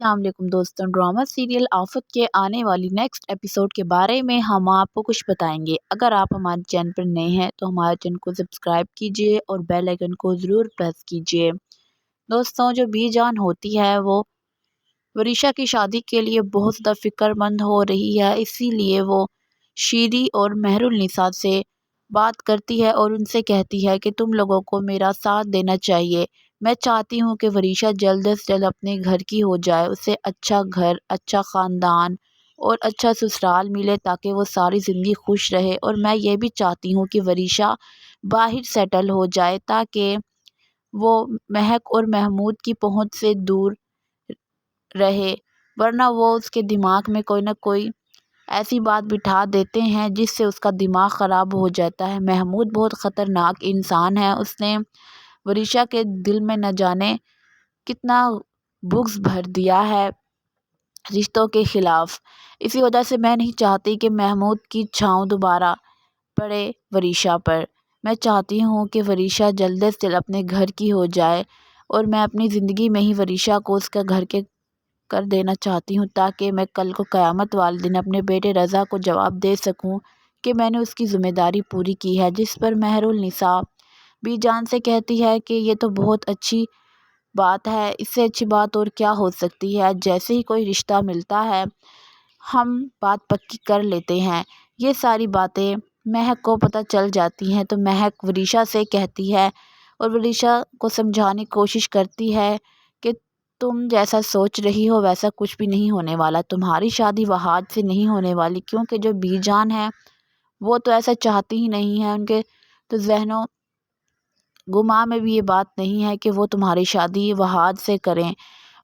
السلام علیکم دوستوں، ڈرامہ سیریل آفت کے آنے والی نیکسٹ ایپیسوڈ کے بارے میں ہم آپ کو کچھ بتائیں گے۔ اگر آپ ہمارے چینل پر نئے ہیں تو ہمارے چینل کو سبسکرائب کیجئے اور بیل آئیکن کو ضرور پریس کیجئے۔ دوستوں، جو بی جان ہوتی ہے وہ وریشا کی شادی کے لیے بہت زیادہ فکر مند ہو رہی ہے، اسی لیے وہ شیری اور مہر النساء سے بات کرتی ہے اور ان سے کہتی ہے کہ تم لوگوں کو میرا ساتھ دینا چاہیے۔ میں چاہتی ہوں کہ وریشا جلد سے جلد اپنے گھر کی ہو جائے، اسے اچھا گھر، اچھا خاندان اور اچھا سسرال ملے تاکہ وہ ساری زندگی خوش رہے، اور میں یہ بھی چاہتی ہوں کہ وریشا باہر سیٹل ہو جائے تاکہ وہ مہک اور محمود کی پہنچ سے دور رہے، ورنہ وہ اس کے دماغ میں کوئی نہ کوئی ایسی بات بٹھا دیتے ہیں جس سے اس کا دماغ خراب ہو جاتا ہے۔ محمود بہت خطرناک انسان ہے، اس نے وریشا کے دل میں نہ جانے کتنا بغض بھر دیا ہے رشتوں کے خلاف۔ اسی وجہ سے میں نہیں چاہتی کہ محمود کی چھاؤں دوبارہ پڑے وریشا پر۔ میں چاہتی ہوں کہ وریشا جلد سے جلد اپنے گھر کی ہو جائے، اور میں اپنی زندگی میں ہی وریشا کو اس کا گھر کے کر دینا چاہتی ہوں تاکہ میں کل کو قیامت والے دن اپنے بیٹے رضا کو جواب دے سکوں کہ میں نے اس کی ذمہ داری پوری کی ہے۔ جس پر مہر النساء بی جان سے کہتی ہے کہ یہ تو بہت اچھی بات ہے، اس سے اچھی بات اور کیا ہو سکتی ہے، جیسے ہی کوئی رشتہ ملتا ہے ہم بات پکی کر لیتے ہیں۔ یہ ساری باتیں مہک کو پتہ چل جاتی ہیں تو مہک وریشا سے کہتی ہے اور وریشا کو سمجھانے کی کوشش کرتی ہے کہ تم جیسا سوچ رہی ہو ویسا کچھ بھی نہیں ہونے والا، تمہاری شادی وہاد سے نہیں ہونے والی، کیونکہ جو بی جان ہے وہ تو ایسا چاہتی ہی نہیں ہے، ان کے تو ذہنوں گما میں بھی یہ بات نہیں ہے کہ وہ تمہاری شادی وہاد سے کریں۔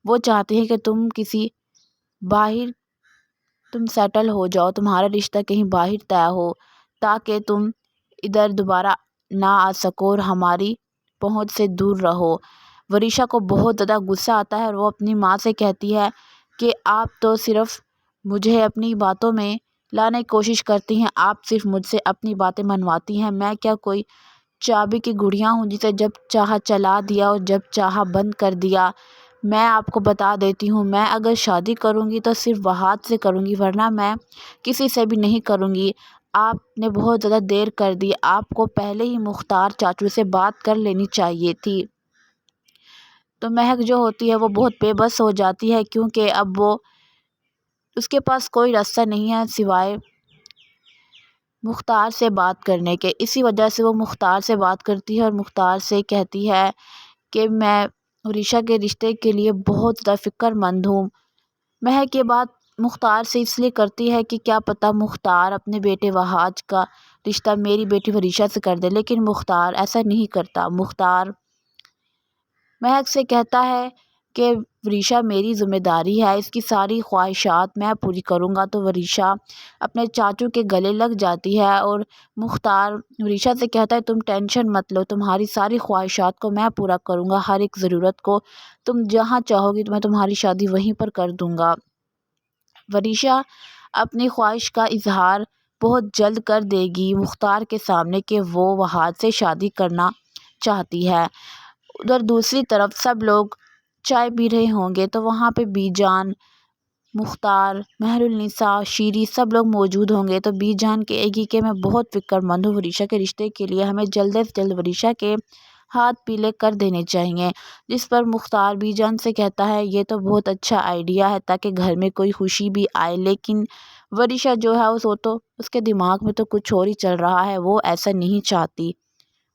وہ چاہتے ہیں کہ تم کسی باہر سیٹل ہو جاؤ، تمہارا رشتہ کہیں باہر طے ہو تاکہ تم ادھر دوبارہ نہ آ سکو اور ہماری پہنچ سے دور رہو۔ وریشا کو بہت زیادہ غصہ آتا ہے اور وہ اپنی ماں سے کہتی ہے کہ آپ تو صرف مجھے اپنی باتوں میں لانے کی کوشش کرتی ہیں، آپ صرف مجھ سے اپنی باتیں منواتی ہیں، میں کیا کوئی چابی کی گڑیا ہوں جسے جب چاہا چلا دیا اور جب چاہا بند کر دیا۔ میں آپ کو بتا دیتی ہوں، میں اگر شادی کروں گی تو صرف وہاد سے کروں گی، ورنہ میں کسی سے بھی نہیں کروں گی۔ آپ نے بہت زیادہ دیر کر دی، آپ کو پہلے ہی مختار چاچو سے بات کر لینی چاہیے تھی۔ تو مہک جو ہوتی ہے وہ بہت بے بس ہو جاتی ہے، کیونکہ اب وہ اس کے پاس کوئی راستہ نہیں ہے سوائے مختار سے بات کرنے کے۔ اسی وجہ سے وہ مختار سے بات کرتی ہے اور مختار سے کہتی ہے کہ میں وریشا کے رشتے کے لیے بہت زیادہ فکر مند ہوں۔ مہک یہ بات مختار سے اس لیے کرتی ہے کہ کیا پتہ مختار اپنے بیٹے وہاج کا رشتہ میری بیٹی وریشا سے کر دے، لیکن مختار ایسا نہیں کرتا۔ مختار مہک سے کہتا ہے کہ وریشا میری ذمہ داری ہے، اس کی ساری خواہشات میں پوری کروں گا۔ تو وریشا اپنے چاچو کے گلے لگ جاتی ہے اور مختار وریشا سے کہتا ہے تم ٹینشن مت لو، تمہاری ساری خواہشات کو میں پورا کروں گا، ہر ایک ضرورت کو تم جہاں چاہو گی تو میں تمہاری شادی وہیں پر کر دوں گا۔ وریشا اپنی خواہش کا اظہار بہت جلد کر دے گی مختار کے سامنے کہ وہ وہاد سے شادی کرنا چاہتی ہے۔ ادھر دوسری طرف سب لوگ چائے پی رہے ہوں گے تو وہاں پہ بی جان، مختار، مہر النساء، شیری سب لوگ موجود ہوں گے تو بی جان کہے گی کہ میں بہت فکر مند ہوں وریشا کے رشتے کے لیے، ہمیں جلد سے جلد وریشا کے ہاتھ پیلے کر دینے چاہیے۔ جس پر مختار بی جان سے کہتا ہے یہ تو بہت اچھا آئیڈیا ہے تاکہ گھر میں کوئی خوشی بھی آئے، لیکن وریشا جو ہے اس کے دماغ میں تو کچھ اور ہی چل رہا ہے، وہ ایسا نہیں چاہتی،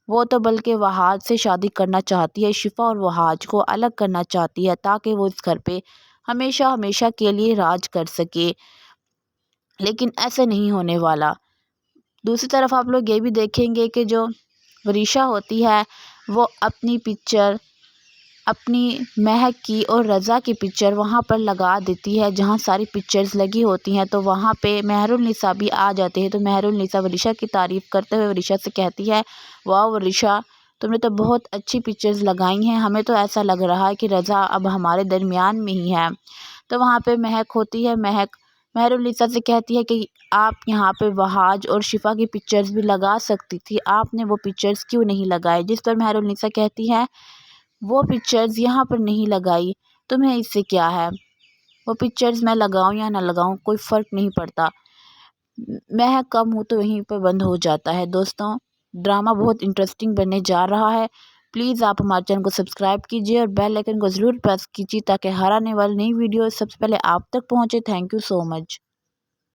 وہ تو بلکہ وہاد سے شادی کرنا چاہتی ہے، شفا اور وہاج کو الگ کرنا چاہتی ہے تاکہ وہ اس گھر پہ ہمیشہ ہمیشہ کے لیے راج کر سکے، لیکن ایسا نہیں ہونے والا۔ دوسری طرف آپ لوگ یہ بھی دیکھیں گے کہ جو وریشا ہوتی ہے وہ اپنی پکچر، اپنی مہک کی اور رضا کی پکچر وہاں پر لگا دیتی ہے جہاں ساری پکچرز لگی ہوتی ہیں، تو وہاں پہ مہر النساء بھی آ جاتے ہیں۔ تو مہر النساء وریشا کی تعریف کرتے ہوئے وریشا سے کہتی ہے واہ وریشا، تم نے تو بہت اچھی پکچرز لگائی ہیں، ہمیں تو ایسا لگ رہا ہے کہ رضا اب ہمارے درمیان میں ہی ہے۔ تو وہاں پہ مہک ہوتی ہے، مہک مہر النساء سے کہتی ہے کہ آپ یہاں پہ وہاج اور شفا کی پکچرز بھی لگا سکتی تھی، آپ نے وہ پکچرز کیوں نہیں لگائے؟ جس پر مہر النساء کہتی ہے وہ پکچرز یہاں پر نہیں لگائی، تمہیں اس سے کیا ہے؟ وہ پکچرز میں لگاؤں یا نہ لگاؤں کوئی فرق نہیں پڑتا، میں کم ہوں تو وہیں پہ بند ہو جاتا ہے۔ دوستوں، ڈرامہ بہت انٹرسٹنگ بننے جا رہا ہے، پلیز آپ ہمارے چینل کو سبسکرائب کیجیے اور بیل آئیکن کو ضرور پریس کیجیے تاکہ ہر آنے والی نئی ویڈیو سب سے پہلے آپ تک پہنچے۔ Thank you so much.